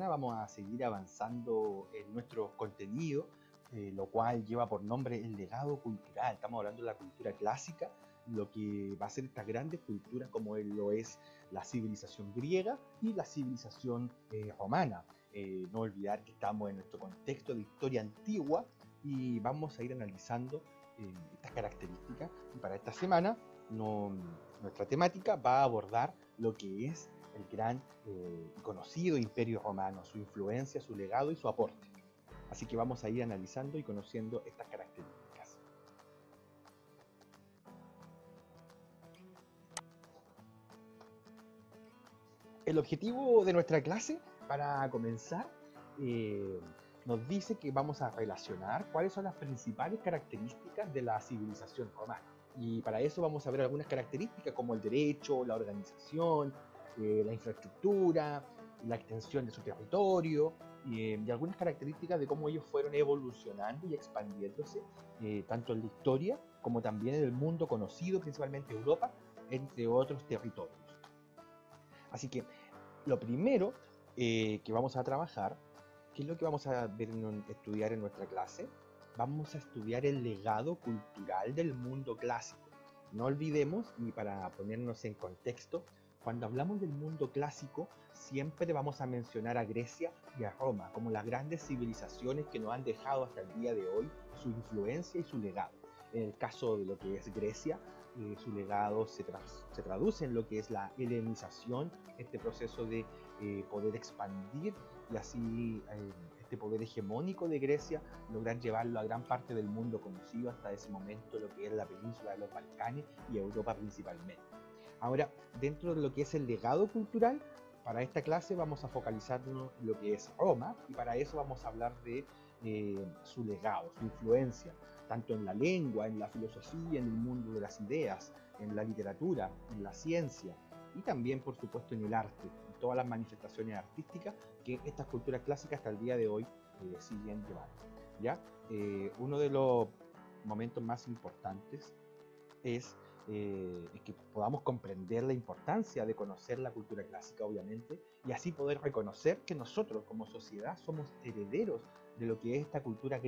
Vamos a seguir avanzando en nuestro contenido, lo cual lleva por nombre el legado cultural. Estamos hablando de la cultura clásica, lo que va a ser estas grandes culturas como lo es la civilización griega y la civilización romana. No olvidar que estamos en nuestro contexto de historia antigua y vamos a ir analizando estas características. Y para esta semana nuestra temática va a abordar lo que es el gran y conocido Imperio Romano, su influencia, su legado y su aporte. Así que vamos a ir analizando y conociendo estas características. El objetivo de nuestra clase, para comenzar, eh, nos dice que vamos a relacionar cuáles son las principales características de la civilización romana. Y para eso vamos a ver algunas características como el derecho, la organización, la infraestructura, la extensión de su territorio y algunas características de cómo ellos fueron evolucionando y expandiéndose tanto en la historia como también en el mundo conocido, principalmente Europa, entre otros territorios. Así que lo primero que vamos a trabajar, ¿qué es lo que vamos a ver estudiar en nuestra clase? Vamos a estudiar el legado cultural del mundo clásico. No olvidemos, y para ponernos en contexto, cuando hablamos del mundo clásico, siempre vamos a mencionar a Grecia y a Roma como las grandes civilizaciones que nos han dejado hasta el día de hoy su influencia y su legado. En el caso de lo que es Grecia, su legado se traduce en lo que es la helenización, este proceso de poder expandir y así este poder hegemónico de Grecia, lograr llevarlo a gran parte del mundo conocido hasta ese momento, lo que es la península de los Balcanes y Europa principalmente. Ahora, dentro de lo que es el legado cultural, para esta clase vamos a focalizarnos en lo que es Roma y para eso vamos a hablar de su legado, su influencia, tanto en la lengua, en la filosofía, en el mundo de las ideas, en la literatura, en la ciencia y también, por supuesto, en el arte, en todas las manifestaciones artísticas que estas culturas clásicas hasta el día de hoy siguen llevando. ¿Ya? Uno de los momentos más importantes es que podamos comprender la importancia de conocer la cultura clásica, obviamente, y así poder reconocer que nosotros como sociedad somos herederos de lo que es esta cultura, lo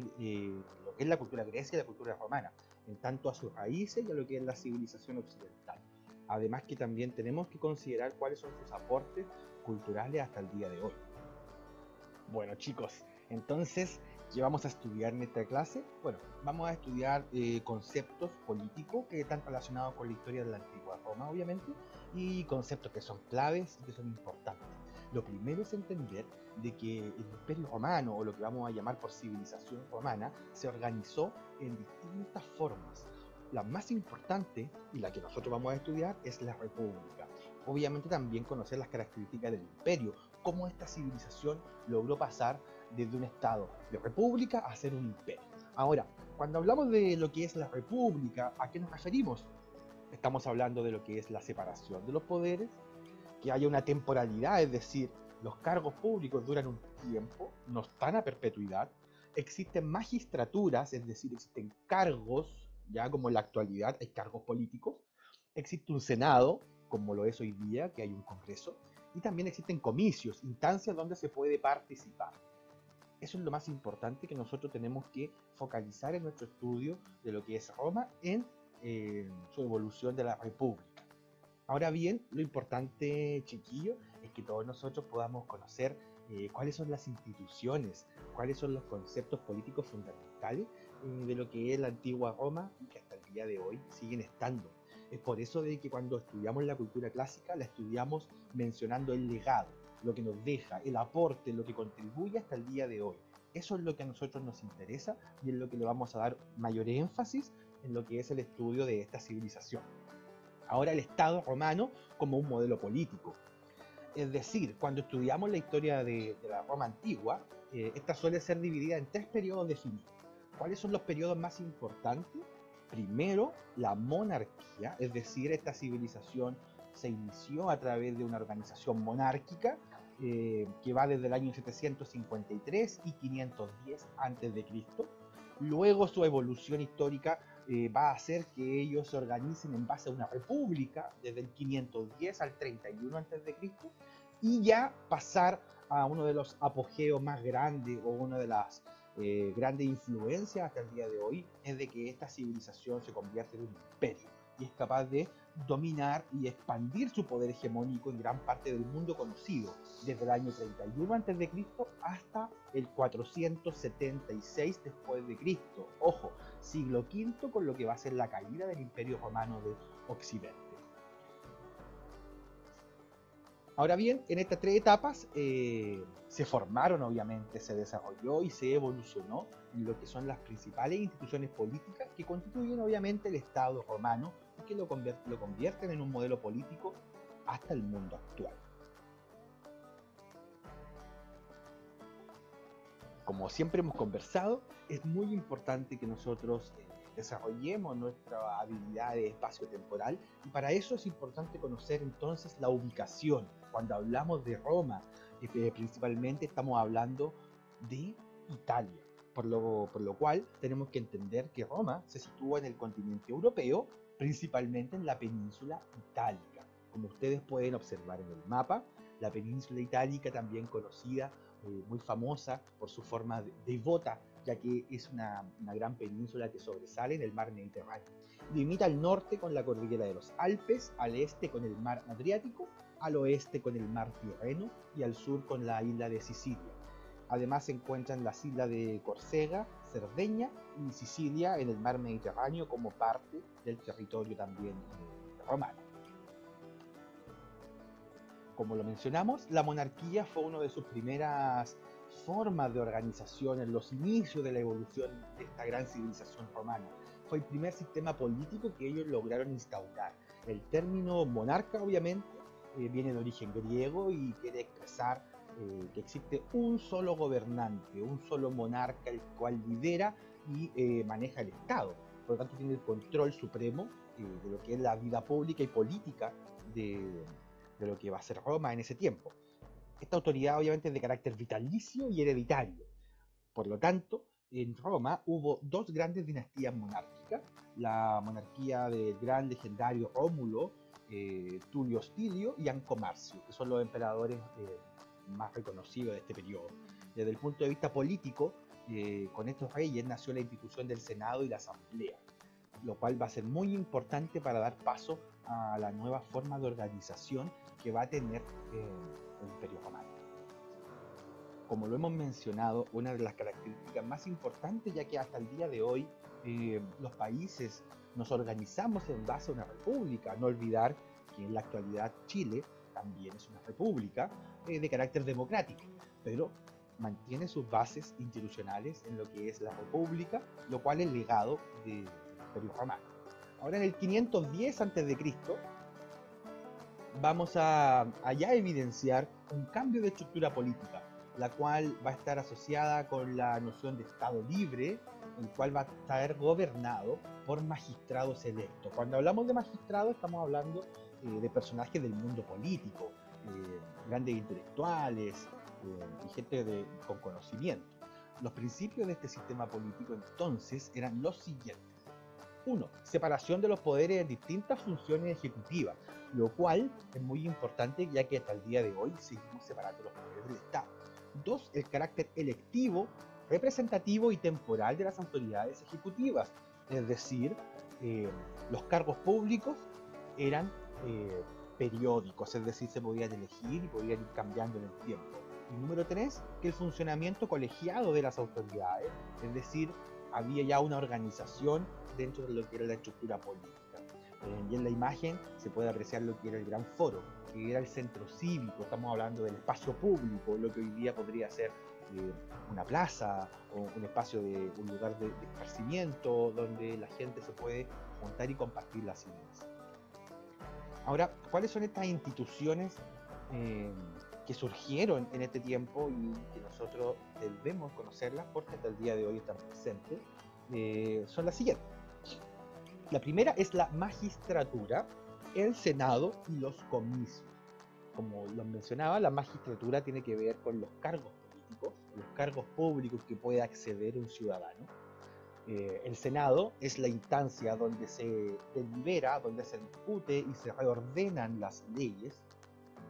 que es la cultura grecia y la cultura romana, en tanto a sus raíces y a lo que es la civilización occidental. Además que también tenemos que considerar cuáles son sus aportes culturales hasta el día de hoy. Bueno, chicos, entonces, ¿qué vamos a estudiar en esta clase? Bueno, vamos a estudiar conceptos políticos que están relacionados con la historia de la antigua Roma, obviamente, y conceptos que son claves y que son importantes. Lo primero es entender de que el Imperio Romano, o lo que vamos a llamar por civilización romana, se organizó en distintas formas. La más importante y la que nosotros vamos a estudiar es la República. Obviamente también conocer las características del imperio, cómo esta civilización logró pasar desde un estado de república a ser un imperio. Ahora, cuando hablamos de lo que es la república, ¿a qué nos referimos? Estamos hablando de lo que es la separación de los poderes, que haya una temporalidad, es decir, los cargos públicos duran un tiempo, no están a perpetuidad, existen magistraturas, es decir, existen cargos, ya como en la actualidad hay cargos políticos, existe un senado, como lo es hoy día, que hay un congreso, y también existen comicios, instancias donde se puede participar. Eso es lo más importante que nosotros tenemos que focalizar en nuestro estudio de lo que es Roma en su evolución de la República. Ahora bien, lo importante, chiquillo, es que todos nosotros podamos conocer cuáles son las instituciones, cuáles son los conceptos políticos fundamentales de lo que es la antigua Roma y que hasta el día de hoy siguen estando. Es por eso de que cuando estudiamos la cultura clásica la estudiamos mencionando el legado, lo que nos deja, el aporte, lo que contribuye hasta el día de hoy. Eso es lo que a nosotros nos interesa y es lo que le vamos a dar mayor énfasis en lo que es el estudio de esta civilización. Ahora el Estado romano como un modelo político. Es decir, cuando estudiamos la historia de la Roma antigua, esta suele ser dividida en tres periodos definidos. ¿Cuáles son los periodos más importantes? Primero, la monarquía, es decir, esta civilización se inició a través de una organización monárquica que va desde el año 753 y 510 a.C. Luego su evolución histórica va a hacer que ellos se organicen en base a una república desde el 510 al 31 a.C. y ya pasar a uno de los apogeos más grandes o una de las grandes influencias hasta el día de hoy es de que esta civilización se convierte en un imperio y es capaz de dominar y expandir su poder hegemónico en gran parte del mundo conocido, desde el año 31 a.C. hasta el 476 después de Cristo. Ojo, siglo V, con lo que va a ser la caída del Imperio Romano de Occidente. Ahora bien, en estas tres etapas se formaron, obviamente, se desarrolló y se evolucionó en lo que son las principales instituciones políticas que constituyen, obviamente, el Estado romano y que lo convierten en un modelo político hasta el mundo actual. Como siempre hemos conversado, es muy importante que nosotros desarrollemos nuestra habilidad de espacio-temporal y para eso es importante conocer entonces la ubicación. Cuando hablamos de Roma, principalmente estamos hablando de Italia, por lo cual tenemos que entender que Roma se sitúa en el continente europeo, principalmente en la península itálica. Como ustedes pueden observar en el mapa, la península itálica, también conocida, muy famosa por su forma devota, ya que es una gran península que sobresale en el mar Mediterráneo. Limita al norte con la cordillera de los Alpes, al este con el mar Adriático, al oeste con el mar Tirreno y al sur con la isla de Sicilia. Además se encuentran las islas de Córcega, Cerdeña y Sicilia en el mar Mediterráneo como parte del territorio también romano. Como lo mencionamos, la monarquía fue una de sus primeras formas de organización en los inicios de la evolución de esta gran civilización romana. Fue el primer sistema político que ellos lograron instaurar. El término monarca, obviamente, viene de origen griego y quiere expresar que existe un solo gobernante, un solo monarca, el cual lidera y maneja el Estado. Por lo tanto, tiene el control supremo de lo que es la vida pública y política de lo que va a ser Roma en ese tiempo. Esta autoridad obviamente es de carácter vitalicio y hereditario. Por lo tanto, en Roma hubo dos grandes dinastías monárquicas, la monarquía del gran legendario Rómulo, Tulio Hostilio y Anco Marcio, que son los emperadores más reconocidos de este periodo. Desde el punto de vista político, con estos reyes nació la institución del Senado y la Asamblea, lo cual va a ser muy importante para dar paso a la nueva forma de organización que va a tener el Imperio Romano. Como lo hemos mencionado, una de las características más importantes, ya que hasta el día de hoy los países nos organizamos en base a una república. No olvidar que en la actualidad Chile también es una república de carácter democrático, pero mantiene sus bases institucionales en lo que es la república, lo cual es legado del Imperio Romano. Ahora en el 510 a.C., vamos a ya evidenciar un cambio de estructura política, la cual va a estar asociada con la noción de Estado libre, el cual va a estar gobernado por magistrados electos. Cuando hablamos de magistrados estamos hablando de personajes del mundo político, grandes intelectuales y gente con conocimiento. Los principios de este sistema político entonces eran los siguientes. 1. Separación de los poderes en distintas funciones ejecutivas, lo cual es muy importante ya que hasta el día de hoy seguimos separando los poderes del Estado. 2. El carácter electivo, representativo y temporal de las autoridades ejecutivas, es decir, los cargos públicos eran periódicos, es decir, se podían elegir y podían ir cambiando en el tiempo. Y número 3, que el funcionamiento colegiado de las autoridades, es decir, había ya una organización dentro de lo que era la estructura política. Y en la imagen se puede apreciar lo que era el Gran Foro, que era el centro cívico. Estamos hablando del espacio público, lo que hoy día podría ser una plaza o un espacio de un lugar de esparcimiento donde la gente se puede juntar y compartir las ideas. Ahora, ¿cuáles son estas instituciones que surgieron en este tiempo y que nosotros debemos conocerlas porque hasta el día de hoy están presentes? Son las siguientes. La primera es la magistratura, el Senado y los comicios. Como lo mencionaba, la magistratura tiene que ver con los cargos políticos, los cargos públicos que puede acceder un ciudadano. El Senado es la instancia donde se delibera, donde se discute y se reordenan las leyes.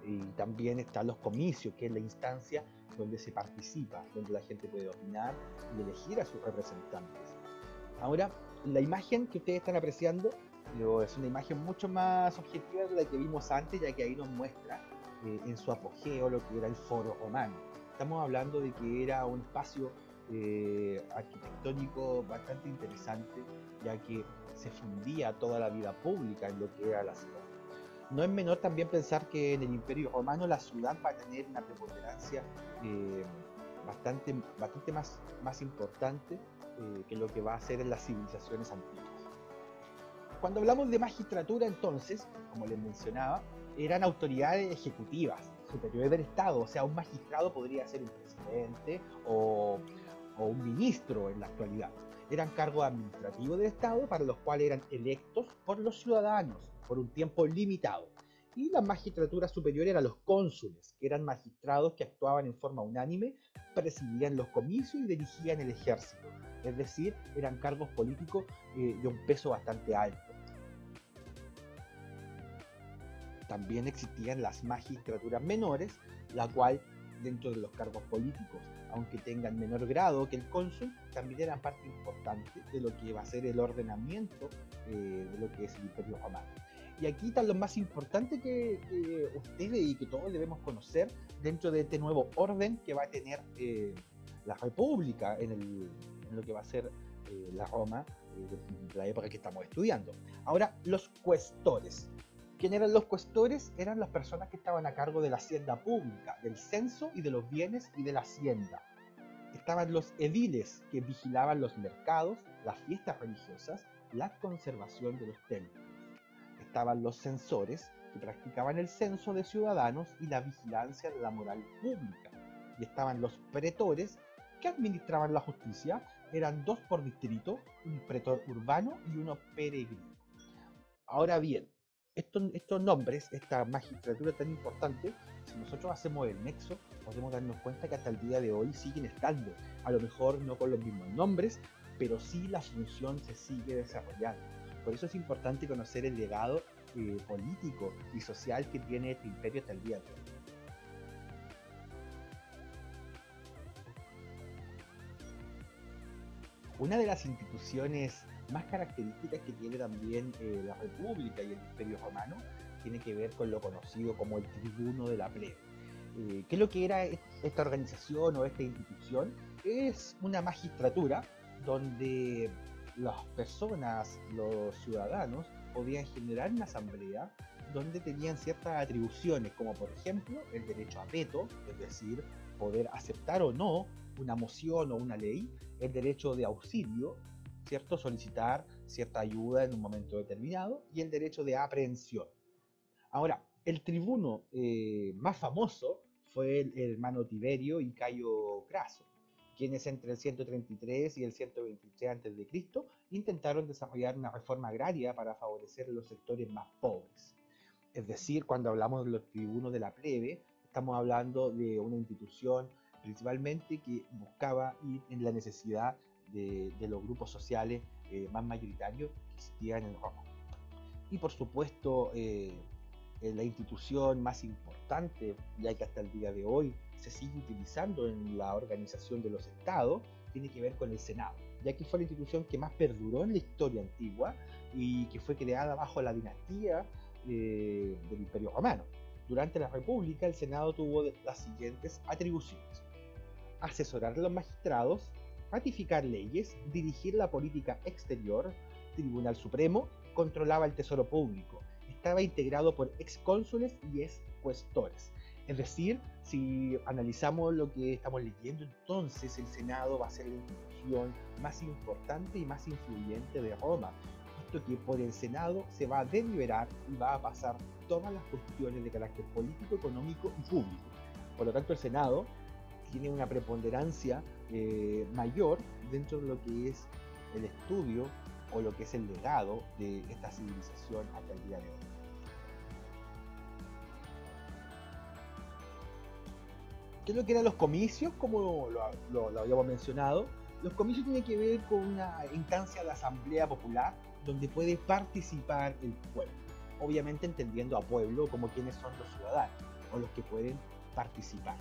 Y también están los comicios, que es la instancia donde se participa, donde la gente puede opinar y elegir a sus representantes. Ahora, la imagen que ustedes están apreciando es una imagen mucho más objetiva de la que vimos antes, ya que ahí nos muestra en su apogeo lo que era el Foro Romano. Estamos hablando de que era un espacio arquitectónico bastante interesante, ya que se fundía toda la vida pública en lo que era la ciudad. No es menor también pensar que en el Imperio Romano la ciudad va a tener una preponderancia eh, bastante más importante que lo que va a ser en las civilizaciones antiguas. Cuando hablamos de magistratura, entonces, como les mencionaba, eran autoridades ejecutivas, superiores del Estado. O sea, un magistrado podría ser un presidente o un ministro en la actualidad. Eran cargos administrativos del Estado para los cuales eran electos por los ciudadanos por un tiempo limitado. Y la magistratura superior eran los cónsules, que eran magistrados que actuaban en forma unánime, presidían los comicios y dirigían el ejército. Es decir, eran cargos políticos de un peso bastante alto. También existían las magistraturas menores, la cual dentro de los cargos políticos, aunque tengan menor grado que el cónsul, también eran parte importante de lo que va a ser el ordenamiento de lo que es el Imperio Romano. Y aquí está lo más importante que ustedes y que todos debemos conocer dentro de este nuevo orden que va a tener la República en lo que va a ser la Roma de la época que estamos estudiando. Ahora, los cuestores. ¿Quién eran los cuestores? Eran las personas que estaban a cargo de la hacienda pública, del censo y de los bienes y de la hacienda. Estaban los ediles, que vigilaban los mercados, las fiestas religiosas, la conservación de los templos. Estaban los censores, que practicaban el censo de ciudadanos y la vigilancia de la moral pública. Y estaban los pretores, que administraban la justicia. Eran 2 por distrito, un pretor urbano y uno peregrino. Ahora bien, estos nombres, esta magistratura tan importante, si nosotros hacemos el nexo, podemos darnos cuenta que hasta el día de hoy siguen estando. A lo mejor no con los mismos nombres, pero sí la función se sigue desarrollando. Por eso es importante conocer el legado político y social que tiene este imperio hasta el día de hoy. Una de las instituciones más características que tiene también la República y el Imperio Romano tiene que ver con lo conocido como el tribuno de la plebe. ¿Qué es lo que era esta organización o esta institución? Es una magistratura donde las personas, los ciudadanos, podían generar una asamblea donde tenían ciertas atribuciones, como por ejemplo el derecho a veto, es decir, poder aceptar o no una moción o una ley, el derecho de auxilio, ¿cierto? Solicitar cierta ayuda en un momento determinado, y el derecho de aprehensión. Ahora, el tribuno más famoso fue el hermano Tiberio y Cayo Craso, quienes entre el 133 y el 123 a.C. intentaron desarrollar una reforma agraria para favorecer a los sectores más pobres. Es decir, cuando hablamos de los tribunos de la plebe, estamos hablando de una institución principalmente que buscaba ir en la necesidad de los grupos sociales más mayoritarios que existían en Roma. Y por supuesto, la institución más importante, ya que hasta el día de hoy se sigue utilizando en la organización de los estados, tiene que ver con el Senado, ya que fue la institución que más perduró en la historia antigua y que fue creada bajo la dinastía del Imperio Romano. Durante la República, el Senado tuvo las siguientes atribuciones: asesorar a los magistrados, ratificar leyes, dirigir la política exterior. Tribunal Supremo controlaba el tesoro público. Estaba integrado por excónsules y excuestores. Es decir, si analizamos lo que estamos leyendo, entonces el Senado va a ser la institución más importante y más influyente de Roma, puesto que por el Senado se va a deliberar y va a pasar todas las cuestiones de carácter político, económico y público. Por lo tanto, el Senado tiene una preponderancia mayor dentro de lo que es el estudio o lo que es el legado de esta civilización hasta el día de hoy. ¿Qué es lo que eran los comicios? Como lo habíamos mencionado, los comicios tienen que ver con una instancia de asamblea popular donde puede participar el pueblo, obviamente entendiendo a pueblo como quienes son los ciudadanos. o los que pueden participar.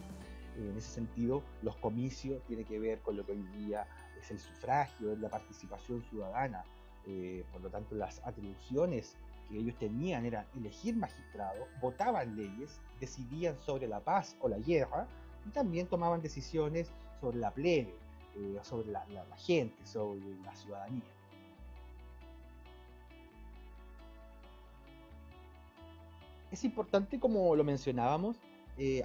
En ese sentido, los comicios tienen que ver con lo que hoy día es el sufragio, es la participación ciudadana. Por lo tanto, las atribuciones que ellos tenían eran elegir magistrados, votaban leyes, decidían sobre la paz o la guerra y también tomaban decisiones sobre la plebe, sobre la gente, sobre la ciudadanía. Es importante, como lo mencionábamos,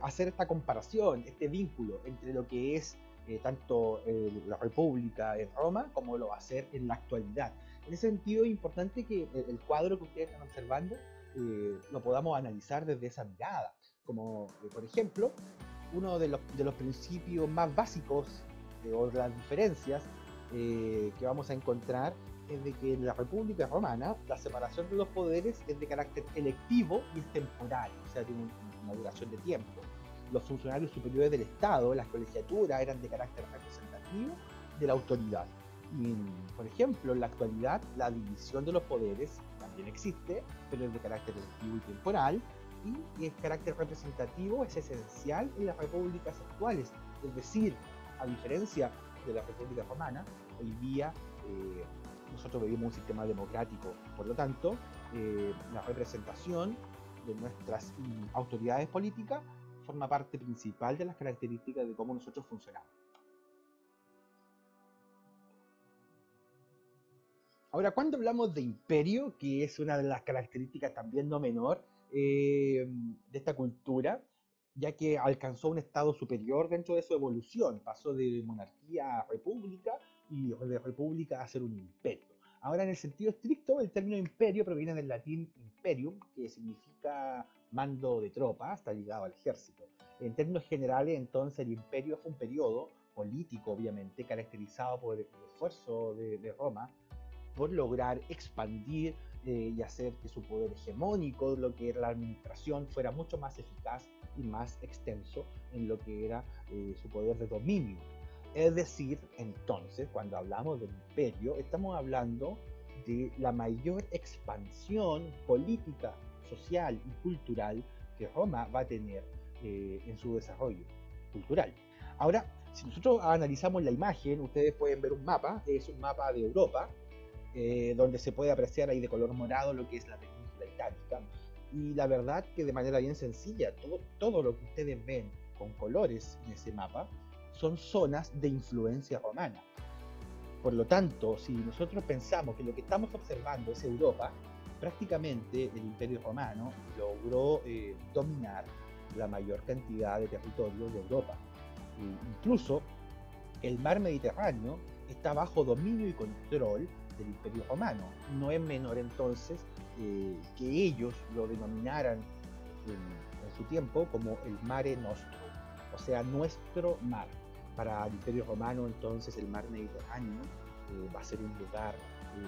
hacer esta comparación, este vínculo entre lo que es tanto la República en Roma como lo va a ser en la actualidad. En ese sentido es importante que el cuadro que ustedes están observando lo podamos analizar desde esa mirada, como por ejemplo, uno de los principios más básicos o de las diferencias que vamos a encontrar es de que en la República Romana la separación de los poderes es de carácter electivo y es temporal, o sea, tiene una duración de tiempo. Los funcionarios superiores del Estado, las colegiaturas, eran de carácter representativo de la autoridad. Y, por ejemplo, en la actualidad la división de los poderes también existe, pero es de carácter electivo y temporal, y el carácter representativo es esencial en las repúblicas actuales. Es decir, a diferencia de la República Romana, hoy día nosotros vivimos un sistema democrático, por lo tanto, la representación de nuestras autoridades políticas forma parte principal de las características de cómo nosotros funcionamos. Ahora, cuando hablamos de imperio, que es una de las características también no menor de esta cultura, ya que alcanzó un estado superior dentro de su evolución, pasó de monarquía a república y de república a ser un imperio. Ahora, en el sentido estricto, el término imperio proviene del latín imperium, que significa mando de tropas, está ligado al ejército. En términos generales, entonces, el imperio fue un periodo político, obviamente, caracterizado por el esfuerzo de Roma por lograr expandir y hacer que su poder hegemónico, lo que era la administración, fuera mucho más eficaz y más extenso en lo que era su poder de dominio. Es decir, entonces, cuando hablamos del imperio, estamos hablando de la mayor expansión política, social y cultural que Roma va a tener en su desarrollo cultural. Ahora, si nosotros analizamos la imagen, ustedes pueden ver un mapa, es un mapa de Europa, donde se puede apreciar ahí de color morado lo que es la península itálica. Y la verdad que de manera bien sencilla, todo lo que ustedes ven con colores en ese mapa son zonas de influencia romana. Por lo tanto, si nosotros pensamos que lo que estamos observando es Europa, prácticamente el Imperio Romano logró dominar la mayor cantidad de territorios de Europa. Incluso el mar Mediterráneo está bajo dominio y control del Imperio Romano. No es menor entonces que ellos lo denominaran en su tiempo como el Mare Nostrum, o sea, nuestro mar. Para el Imperio Romano entonces el mar Mediterráneo va a ser un lugar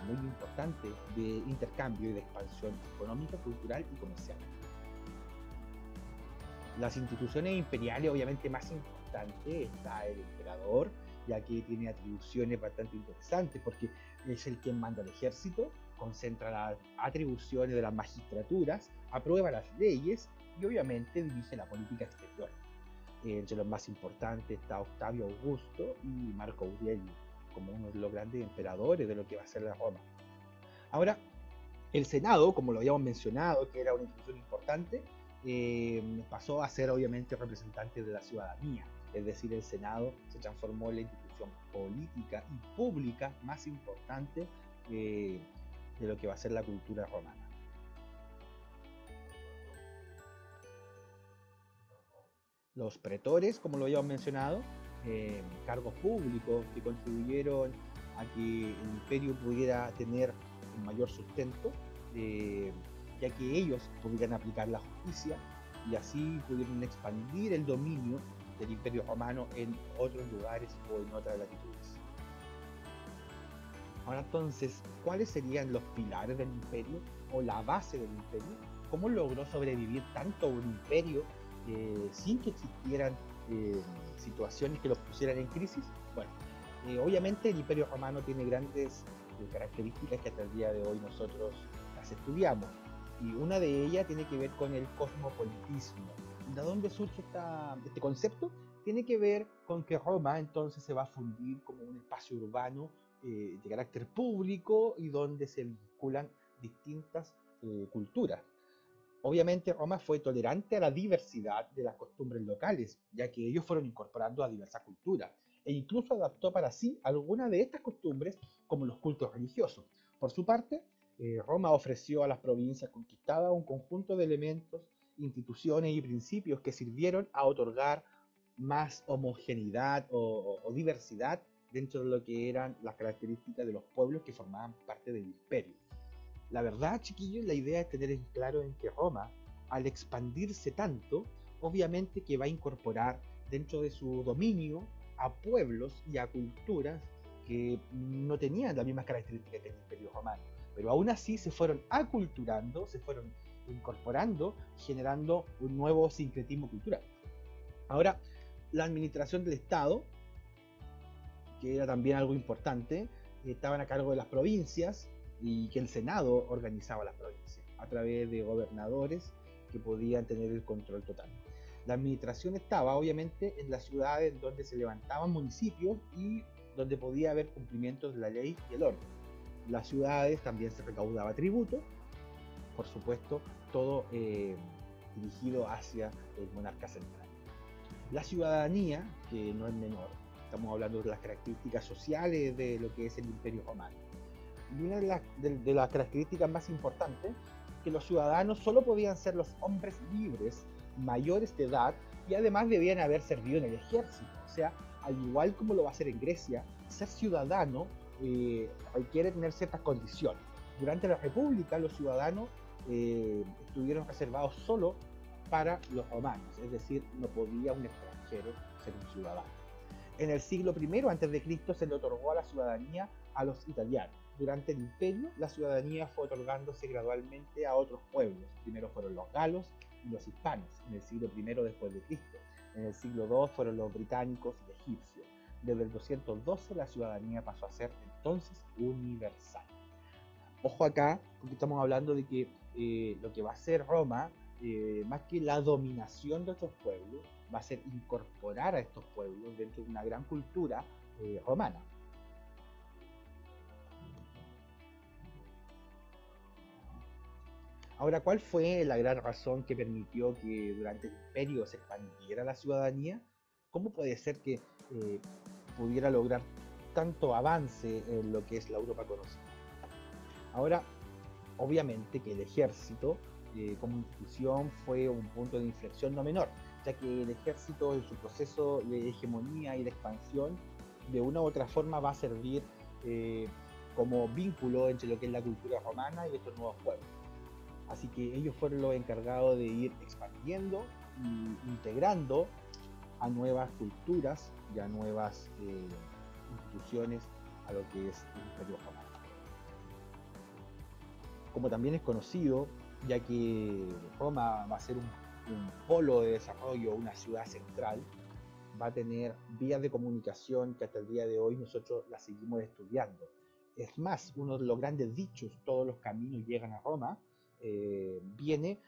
muy importante de intercambio y de expansión económica, cultural y comercial. Las instituciones imperiales obviamente más importantes está el emperador, ya que tiene atribuciones bastante interesantes porque es el quien manda al ejército, concentra las atribuciones de las magistraturas, aprueba las leyes y obviamente dirige la política exterior. Entre los más importantes está Octavio Augusto y Marco Aurelio, como uno de los grandes emperadores de lo que va a ser la Roma. Ahora, el Senado, como lo habíamos mencionado, que era una institución importante, pasó a ser obviamente representante de la ciudadanía. Es decir, el Senado se transformó en la institución política y pública más importante de lo que va a ser la cultura romana. Los pretores, como lo habíamos mencionado, cargos públicos que contribuyeron a que el imperio pudiera tener un mayor sustento, ya que ellos pudieran aplicar la justicia y así pudieron expandir el dominio del Imperio Romano en otros lugares o en otras latitudes. Ahora entonces, ¿cuáles serían los pilares del imperio o la base del imperio? ¿Cómo logró sobrevivir tanto un imperio sin que existieran situaciones que los pusieran en crisis? Bueno, obviamente el Imperio Romano tiene grandes características que hasta el día de hoy nosotros las estudiamos. Y una de ellas tiene que ver con el cosmopolitismo. ¿De dónde surge este concepto? Tiene que ver con que Roma entonces se va a fundir como un espacio urbano de carácter público y donde se vinculan distintas culturas. Obviamente Roma fue tolerante a la diversidad de las costumbres locales, ya que ellos fueron incorporando a diversas culturas, e incluso adaptó para sí algunas de estas costumbres como los cultos religiosos. Por su parte, Roma ofreció a las provincias conquistadas un conjunto de elementos, instituciones y principios que sirvieron a otorgar más homogeneidad o diversidad dentro de lo que eran las características de los pueblos que formaban parte del imperio. La verdad, chiquillos, la idea es tener en claro en que Roma, al expandirse tanto, obviamente que va a incorporar dentro de su dominio a pueblos y a culturas que no tenían las mismas características que el Imperio Romano, pero aún así se fueron aculturando, se fueron incorporando, generando un nuevo sincretismo cultural. Ahora, la administración del Estado, que era también algo importante, estaban a cargo de las provincias y que el Senado organizaba las provincias a través de gobernadores que podían tener el control total. La administración estaba obviamente en las ciudades donde se levantaban municipios y donde podía haber cumplimientos de la ley y el orden. Las ciudades también se recaudaba tributo, por supuesto, todo dirigido hacia el monarca central. La ciudadanía, que no es menor, estamos hablando de las características sociales de lo que es el Imperio Romano. Y una de las características más importantes es que los ciudadanos solo podían ser los hombres libres, mayores de edad, y además debían haber servido en el ejército. O sea, al igual como lo va a hacer en Grecia, ser ciudadano requiere tener ciertas condiciones. Durante la República, los ciudadanos estuvieron reservados solo para los romanos, es decir, no podía un extranjero ser un ciudadano. En el siglo I a.C. se le otorgó a la ciudadanía a los italianos. Durante el imperio, la ciudadanía fue otorgándose gradualmente a otros pueblos. Primero fueron los galos y los hispanos, en el siglo I después de Cristo. En el siglo II fueron los británicos y egipcios. Desde el 212 la ciudadanía pasó a ser entonces universal. Ojo acá, porque estamos hablando de que lo que va a hacer Roma, más que la dominación de estos pueblos, va a ser incorporar a estos pueblos dentro de una gran cultura romana. Ahora, ¿cuál fue la gran razón que permitió que durante el imperio se expandiera la ciudadanía? ¿Cómo puede ser que pudiera lograr tanto avance en lo que es la Europa conocida? Ahora, obviamente que el ejército como institución fue un punto de inflexión no menor, ya que el ejército en su proceso de hegemonía y de expansión de una u otra forma va a servir como vínculo entre lo que es la cultura romana y estos nuevos pueblos. Así que ellos fueron los encargados de ir expandiendo y integrando a nuevas culturas y a nuevas instituciones a lo que es el Imperio Romano. Como también es conocido, ya que Roma va a ser un polo de desarrollo, una ciudad central, va a tener vías de comunicación que hasta el día de hoy nosotros las seguimos estudiando. Es más, uno de los grandes dichos, todos los caminos llegan a Roma, viene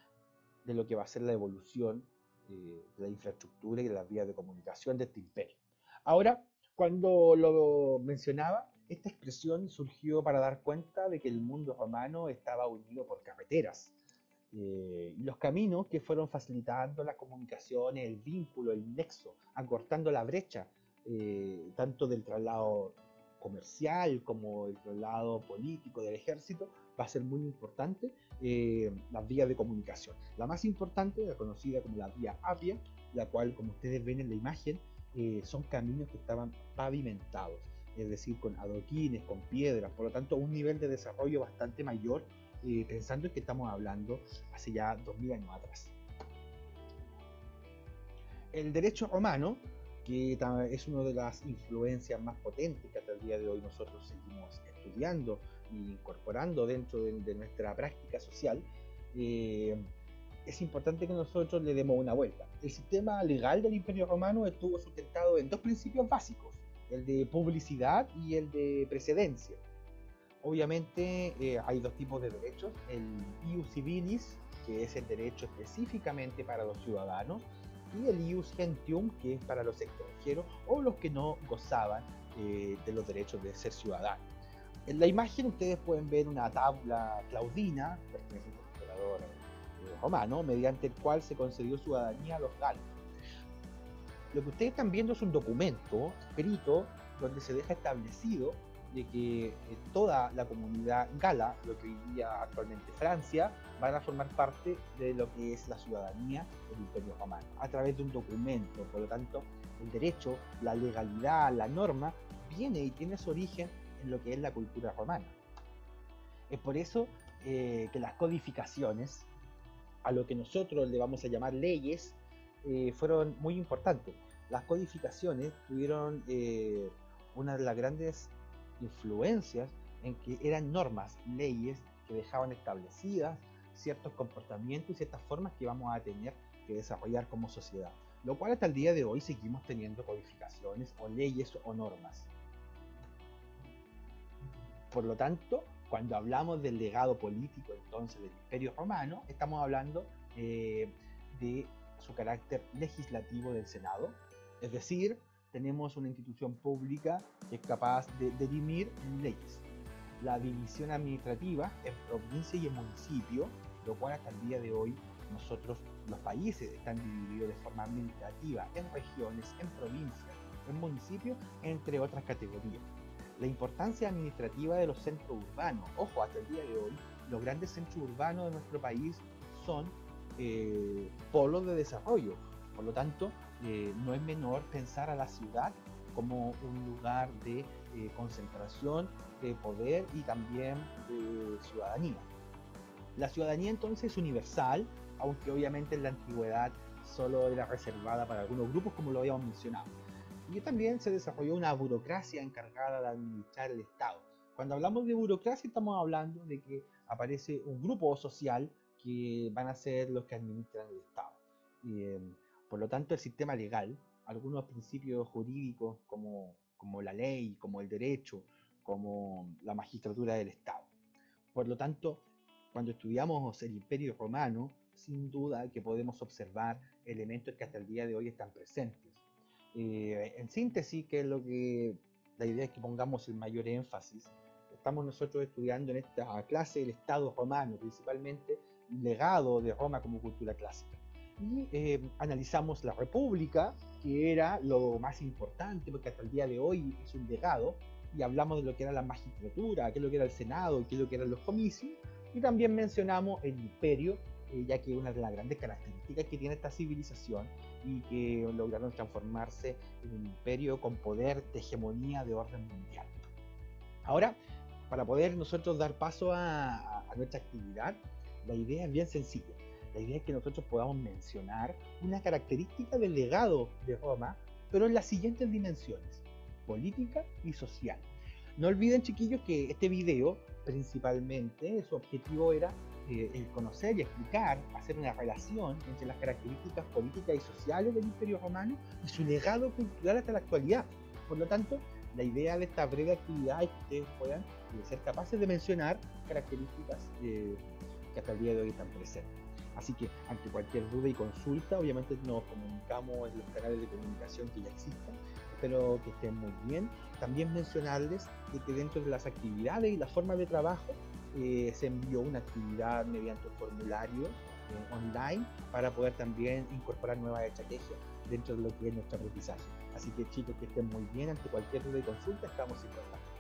de lo que va a ser la evolución de la infraestructura y de las vías de comunicación de este imperio. Ahora, cuando lo mencionaba, esta expresión surgió para dar cuenta de que el mundo romano estaba unido por carreteras. Y los caminos que fueron facilitando las comunicaciones, el vínculo, el nexo, acortando la brecha, tanto del traslado comercial como el traslado político del ejército, va a ser muy importante las vías de comunicación. La más importante, la conocida como la vía Apia, la cual, como ustedes ven en la imagen, son caminos que estaban pavimentados, es decir, con adoquines, con piedras, por lo tanto un nivel de desarrollo bastante mayor, pensando en que estamos hablando hace ya 2000 años atrás. El derecho romano, que es una de las influencias más potentes que hasta el día de hoy nosotros seguimos estudiando e incorporando dentro de nuestra práctica social, es importante que nosotros le demos una vuelta. El sistema legal del Imperio Romano estuvo sustentado en dos principios básicos, el de publicidad y el de precedencia. Obviamente hay dos tipos de derechos, el ius civilis que es el derecho específicamente para los ciudadanos, y el ius gentium, que es para los extranjeros o los que no gozaban de los derechos de ser ciudadanos. En la imagen ustedes pueden ver una tabla claudina, perteneciente al emperador romano, mediante el cual se concedió ciudadanía a los galos. Lo que ustedes están viendo es un documento escrito donde se deja establecido de que toda la comunidad gala, lo que hoy día actualmente Francia, van a formar parte de lo que es la ciudadanía del Imperio Romano, a través de un documento. Por lo tanto, el derecho, la legalidad, la norma, viene y tiene su origen en lo que es la cultura romana. Es por eso que las codificaciones, a lo que nosotros le vamos a llamar leyes, fueron muy importantes. Las codificaciones tuvieron una de las grandes influencias en que eran normas, leyes que dejaban establecidas ciertos comportamientos y ciertas formas que vamos a tener que desarrollar como sociedad, lo cual hasta el día de hoy seguimos teniendo codificaciones o leyes o normas. Por lo tanto, cuando hablamos del legado político entonces del Imperio Romano, estamos hablando de su carácter legislativo del Senado, es decir, tenemos una institución pública que es capaz de dirimir leyes. La división administrativa en provincia y en municipio, lo cual hasta el día de hoy nosotros, los países, están divididos de forma administrativa en regiones, en provincias, en municipios, entre otras categorías. La importancia administrativa de los centros urbanos. Ojo, hasta el día de hoy, los grandes centros urbanos de nuestro país son polos de desarrollo. Por lo tanto, no es menor pensar a la ciudad como un lugar de concentración, de poder y también de ciudadanía. La ciudadanía entonces es universal, aunque obviamente en la antigüedad solo era reservada para algunos grupos, como lo habíamos mencionado. Y también se desarrolló una burocracia encargada de administrar el Estado. Cuando hablamos de burocracia estamos hablando de que aparece un grupo social que van a ser los que administran el Estado. Por lo tanto, el sistema legal, algunos principios jurídicos como la ley, como el derecho, como la magistratura del Estado. Por lo tanto, cuando estudiamos el Imperio Romano, sin duda que podemos observar elementos que hasta el día de hoy están presentes. En síntesis, que es lo que la idea es que pongamos el mayor énfasis, estamos nosotros estudiando en esta clase el Estado romano, principalmente legado de Roma como cultura clásica. Y analizamos la República, que era lo más importante, porque hasta el día de hoy es un legado, y hablamos de lo que era la magistratura, qué es lo que era el Senado, qué es lo que eran los comicios, y también mencionamos el imperio, ya que una de las grandes características que tiene esta civilización y que lograron transformarse en un imperio con poder de hegemonía de orden mundial. Ahora, para poder nosotros dar paso a nuestra actividad, la idea es bien sencilla. La idea es que nosotros podamos mencionar una característica del legado de Roma, pero en las siguientes dimensiones: política y social. No olviden, chiquillos, que este video principalmente su objetivo era el conocer y explicar, hacer una relación entre las características políticas y sociales del Imperio Romano y su legado cultural hasta la actualidad. Por lo tanto, la idea de esta breve actividad es que ustedes puedan ser capaces de mencionar características que hasta el día de hoy están presentes. Así que ante cualquier duda y consulta, obviamente nos comunicamos en los canales de comunicación que ya existen. Espero que estén muy bien. También mencionarles que dentro de las actividades y las formas de trabajo se envió una actividad mediante un formulario online para poder también incorporar nuevas estrategias dentro de lo que es nuestro aprendizaje. Así que chicos, que estén muy bien. Ante cualquier duda y consulta estamos en contacto.